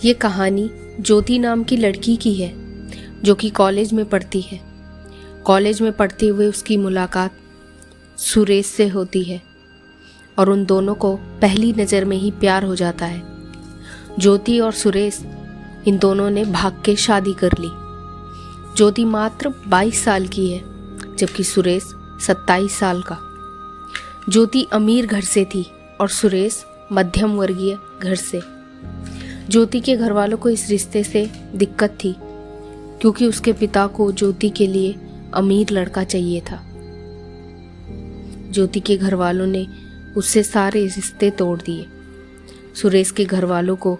ये कहानी ज्योति नाम की लड़की की है जो कि कॉलेज में पढ़ती है। कॉलेज में पढ़ते हुए उसकी मुलाकात सुरेश से होती है और उन दोनों को पहली नज़र में ही प्यार हो जाता है। ज्योति और सुरेश इन दोनों ने भाग के शादी कर ली। ज्योति मात्र 22 साल की है जबकि सुरेश 27 साल का। ज्योति अमीर घर से थी और सुरेश मध्यम वर्गीय घर से। ज्योति के घर वालों को इस रिश्ते से दिक्कत थी क्योंकि उसके पिता को ज्योति के लिए अमीर लड़का चाहिए था। ज्योति के घर वालों ने उससे सारे रिश्ते तोड़ दिए। सुरेश के घर वालों को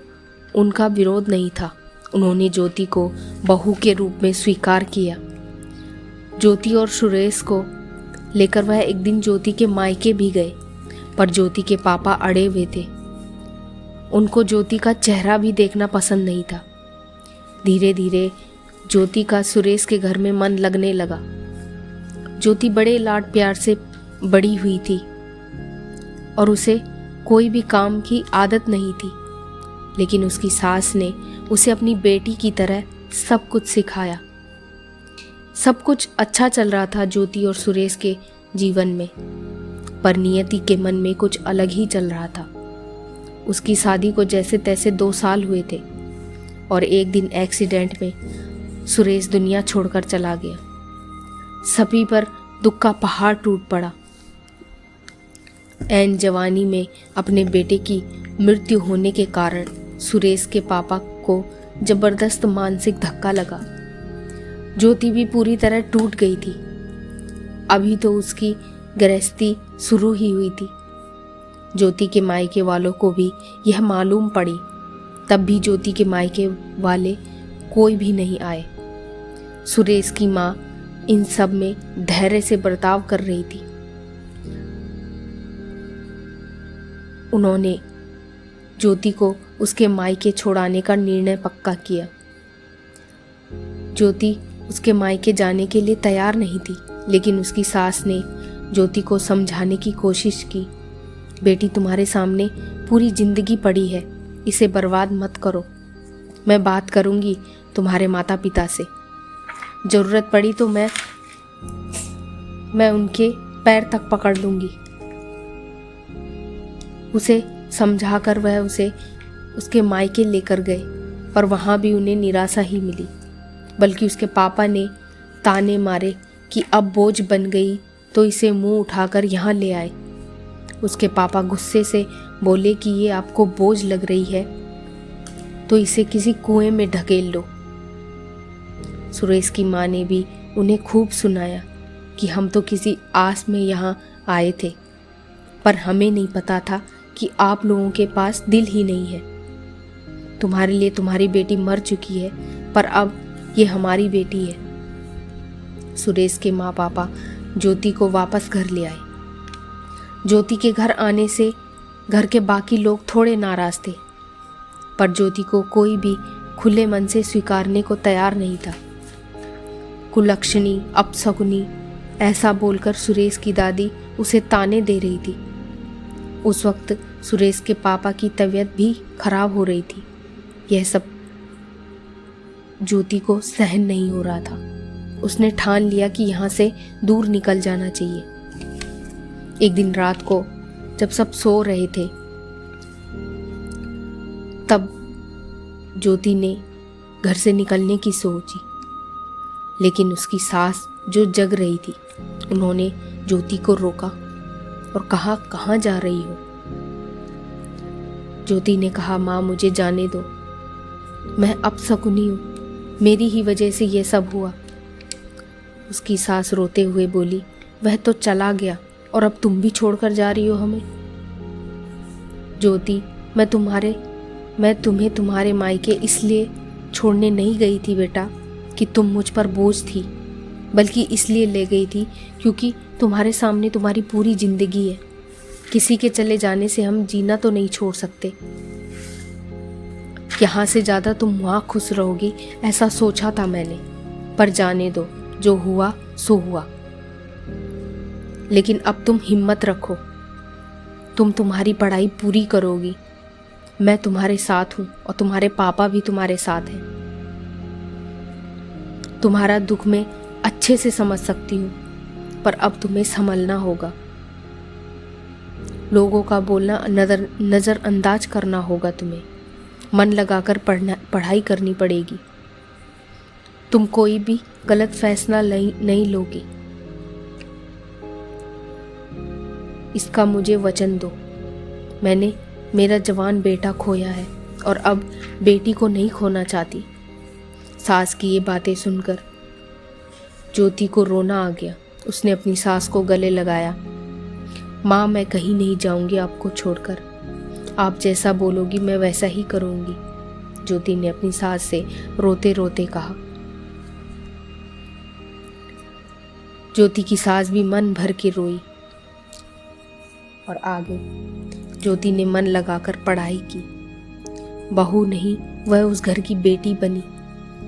उनका विरोध नहीं था। उन्होंने ज्योति को बहू के रूप में स्वीकार किया। ज्योति और सुरेश को लेकर वह एक दिन ज्योति के मायके भी गए, पर ज्योति के पापा अड़े हुए थे। उनको ज्योति का चेहरा भी देखना पसंद नहीं था। धीरे धीरे ज्योति का सुरेश के घर में मन लगने लगा। ज्योति बड़े लाड प्यार से बड़ी हुई थी और उसे कोई भी काम की आदत नहीं थी, लेकिन उसकी सास ने उसे अपनी बेटी की तरह सब कुछ सिखाया। सब कुछ अच्छा चल रहा था ज्योति और सुरेश के जीवन में, पर नियति के मन में कुछ अलग ही चल रहा था। उसकी शादी को जैसे तैसे 2 साल हुए थे और एक दिन एक्सीडेंट में सुरेश दुनिया छोड़कर चला गया। सभी पर दुख का पहाड़ टूट पड़ा। ऐन जवानी में अपने बेटे की मृत्यु होने के कारण सुरेश के पापा को जबरदस्त मानसिक धक्का लगा। ज्योति भी पूरी तरह टूट गई थी। अभी तो उसकी गृहस्थी शुरू ही हुई थी। ज्योति के मायके वालों को भी यह मालूम पड़ी, तब भी ज्योति के मायके वाले कोई भी नहीं आए। सुरेश की माँ इन सब में धैर्य से बर्ताव कर रही थी। उन्होंने ज्योति को उसके मायके छोड़ाने का निर्णय पक्का किया। ज्योति उसके मायके जाने के लिए तैयार नहीं थी, लेकिन उसकी सास ने ज्योति को समझाने की कोशिश की। बेटी, तुम्हारे सामने पूरी जिंदगी पड़ी है, इसे बर्बाद मत करो। मैं बात करूंगी तुम्हारे माता पिता से। ज़रूरत पड़ी तो मैं उनके पैर तक पकड़ लूंगी। उसे समझाकर वह उसे उसके मायके लेकर गए, पर वहाँ भी उन्हें निराशा ही मिली। बल्कि उसके पापा ने ताने मारे कि अब बोझ बन गई तो इसे मुंह उठाकर यहाँ ले आए। उसके पापा गुस्से से बोले कि ये आपको बोझ लग रही है तो इसे किसी कुएं में ढकेल लो। सुरेश की माँ ने भी उन्हें खूब सुनाया कि हम तो किसी आस में यहाँ आए थे, पर हमें नहीं पता था कि आप लोगों के पास दिल ही नहीं है। तुम्हारे लिए तुम्हारी बेटी मर चुकी है, पर अब ये हमारी बेटी है। सुरेश के माँ पापा ज्योति को वापस घर ले आए। ज्योति के घर आने से घर के बाकी लोग थोड़े नाराज थे, पर ज्योति को कोई भी खुले मन से स्वीकारने को तैयार नहीं था। कुलक्षणी, अपशकुनी ऐसा बोलकर सुरेश की दादी उसे ताने दे रही थी। उस वक्त सुरेश के पापा की तबीयत भी खराब हो रही थी। यह सब ज्योति को सहन नहीं हो रहा था। उसने ठान लिया कि यहाँ से दूर निकल जाना चाहिए। एक दिन रात को जब सब सो रहे थे, तब ज्योति ने घर से निकलने की सोची, लेकिन उसकी सास जो जग रही थी, उन्होंने ज्योति को रोका और कहा, कहाँ जा रही हो? ज्योति ने कहा, माँ मुझे जाने दो, मैं अपशकुनी हूँ, मेरी ही वजह से ये सब हुआ। उसकी सास रोते हुए बोली, वह तो चला गया और अब तुम भी छोड़कर जा रही हो हमें। ज्योति, मैं तुम्हें तुम्हारे मायके इसलिए छोड़ने नहीं गई थी बेटा कि तुम मुझ पर बोझ थी, बल्कि इसलिए ले गई थी क्योंकि तुम्हारे सामने तुम्हारी पूरी जिंदगी है। किसी के चले जाने से हम जीना तो नहीं छोड़ सकते। यहाँ से ज़्यादा तुम वहाँ खुश रहोगी ऐसा सोचा था मैंने, पर जाने दो, जो हुआ सो हुआ। लेकिन अब तुम हिम्मत रखो, तुम तुम्हारी पढ़ाई पूरी करोगी। मैं तुम्हारे साथ हूँ और तुम्हारे पापा भी तुम्हारे साथ हैं। तुम्हारा दुख मैं अच्छे से समझ सकती हूँ, पर अब तुम्हें संभलना होगा। लोगों का बोलना नज़रअंदाज करना होगा। तुम्हें मन लगाकर पढ़ाई करनी पड़ेगी। तुम कोई भी गलत फैसला नहीं लोगे। इसका मुझे वचन दो। मैंने मेरा जवान बेटा खोया है और अब बेटी को नहीं खोना चाहती। सास की ये बातें सुनकर ज्योति को रोना आ गया। उसने अपनी सास को गले लगाया। माँ, मैं कहीं नहीं जाऊंगी आपको छोड़कर। आप जैसा बोलोगी मैं वैसा ही करूंगी, ज्योति ने अपनी सास से रोते रोते कहा। ज्योति की सास भी मन भर के रोई और आगे ज्योति ने मन लगाकर पढ़ाई की। बहू नहीं, वह उस घर की बेटी बनी।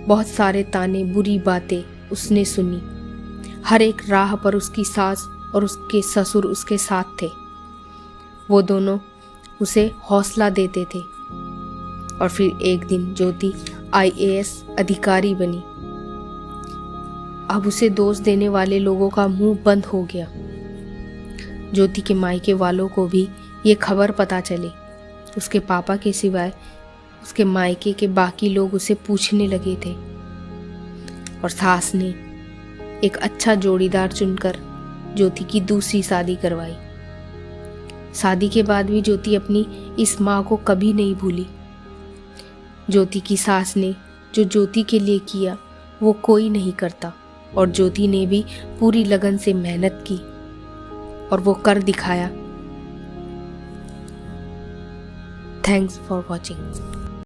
बहुत सारे ताने, बुरी बातें उसने सुनी। हर एक राह पर उसकी सास और उसके ससुर उसके साथ थे। वो दोनों उसे हौसला देते थे। और फिर एक दिन ज्योति IAS अधिकारी बनी। अब उसे दोष देने वाले लोगों का मुंह बंद हो गया। ज्योति के मायके वालों को भी ये खबर पता चली। उसके पापा के सिवाय उसके मायके के बाकी लोग उसे पूछने लगे थे। और सास ने एक अच्छा जोड़ीदार चुनकर ज्योति की दूसरी शादी करवाई। शादी के बाद भी ज्योति अपनी इस माँ को कभी नहीं भूली। ज्योति की सास ने जो ज्योति के लिए किया वो कोई नहीं करता, और ज्योति ने भी पूरी लगन से मेहनत की और वो कर दिखाया। Thanks for watching.